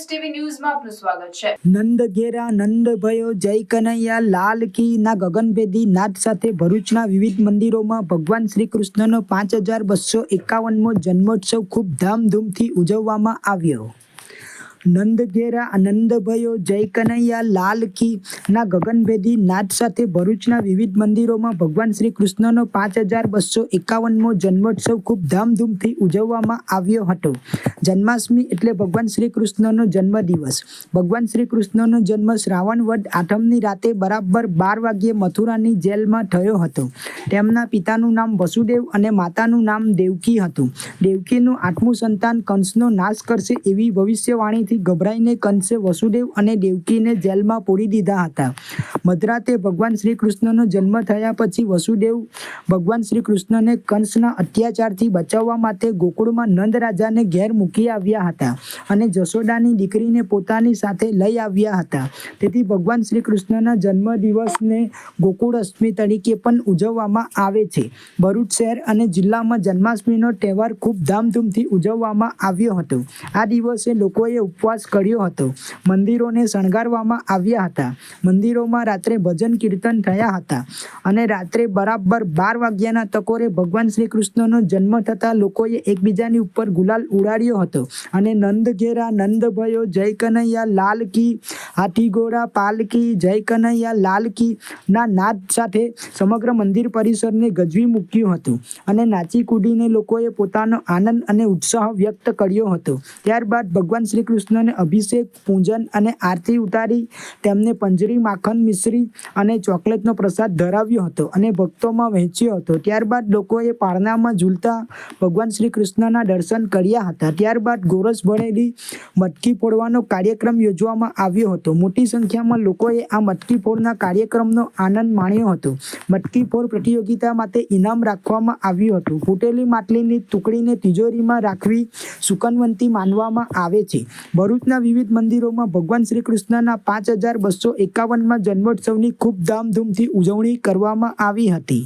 TV ન્યૂઝમાં આપનું સ્વાગત છે। નંદ ઘેરા નંદ ભયો જય કનૈયા લાલ કી ના ગગનભેદી નાદ સાથે ભરૂચના વિવિધ મંદિરોમાં ભગવાન શ્રી કૃષ્ણનો 5251મો જન્મોત્સવ ખૂબ ધામધૂમથી ઉજવવામાં આવ્યો। નંદ ઘેરા આનંદ ભયો જય કનૈયા લાલ કી ના ગગનભેદી નાદ સાથે ભરૂચના વિવિધ મંદિરોમાં ભગવાન શ્રી કૃષ્ણનો 5251મો જન્મોત્સવ ખૂબ ધામધૂમથી ઉજવવામાં આવ્યો હતો। જન્માષ્ટમી એટલે ભગવાન શ્રી કૃષ્ણનો જન્મદિવસ। ભગવાન શ્રી કૃષ્ણનો જન્મ શ્રાવણ વદ આઠમની રાતે બરાબર 12 વાગ્યે મથુરાની જેલમાં થયો હતો। તેમના પિતાનું નામ વસુદેવ અને માતાનું નામ દેવકી હતું। દેવકીનું 8મું સંતાન કંસનો નાશ કરશે એવી ભવિષ્યવાણીથી ગભરાઈને કંસે વસુદેવ અને દેવકીને જેલમાં પૂરી દીધા હતા। મધરાતે ભગવાન શ્રી કૃષ્ણનો જન્મ થયા પછી વસુદેવ ભગવાન શ્રી કૃષ્ણને કંસના અત્યાચારથી બચાવવા માટે ગોકુળમાં નંદ રાજાને ઘેર મૂકી આવ્યા હતા અને જશોદાની દીકરીને પોતાની સાથે લઈ આવ્યા હતા। તેથી ભગવાન શ્રી કૃષ્ણના જન્મદિવસને ગોકુળ અષ્ટમી તરીકે પણ ઉજવવામાં આવે છે। ભરૂચ શહેર અને જિલ્લામાં જન્માષ્ટમીનો તહેવાર ખૂબ ધામધૂમથી ઉજવવામાં આવ્યો હતો। આ દિવસે લોકોએ ઉપવાસ કર્યો હતો। મંદિરોને શણગારવામાં આવ્યા હતા। મંદિરોમાં રાત્રે ભજન કીર્તન થયા હતા અને રાત્રે બરાબર 12 વાગ્યાના ટકોરે ભગવાન શ્રી કૃષ્ણનો જન્મ થતાં લોકોએ એકબીજાની ઉપર ગુલાલ ઉડાડ્યો હતો અને નંદ ઘેરા નંદ ભયો જય કનૈયા લાલ કી હાથી ઘોડા પાલકી જય કનૈયા લાલ કી ના નાદ સાથે સમગ્ર મંદિર પરિસરને ગજવી મૂક્યું હતું અને નાચી કૂદીને લોકોએ પોતાનો આનંદ અને ઉત્સાહ વ્યક્ત કર્યો હતો। ત્યારબાદ ભગવાન શ્રી કૃષ્ણને અભિષેક પૂજન અને આરતી ઉતારી તેમને પંજરી માખણ મિશ્રી અને ચોકલેટનો પ્રસાદ ધરાવ્યો હતો અને ભક્તોમાં વહેંચ્યો હતો। ત્યારબાદ લોકોએ પારણામાં ઝૂલતા ભગવાન શ્રી કૃષ્ણના દર્શન કર્યા હતા। ત્યારબાદ ગોરસ ભરેલી મટકી ફોડવાનો કાર્યક્રમ યોજવામાં આવ્યો હતો। મોટી સંખ્યામાં લોકોએ આ મટકી ફોડના કાર્યક્રમનો આનંદ માણ્યો હતો। મટકી ફોડ પ્રતિયોગિતા માટે ઇનામ રાખવામાં આવ્યું હતું। ફૂટેલી માટલીની ટુકડીને તિજોરીમાં રાખવી સુકનવંતી માનવામાં આવે છે। ભરૂચના વિવિધ મંદિરોમાં ભગવાન શ્રી કૃષ્ણના 5251મા જન્મોત્સવની ખૂબ ધામધૂમથી ઉજવણી કરવામાં આવી હતી।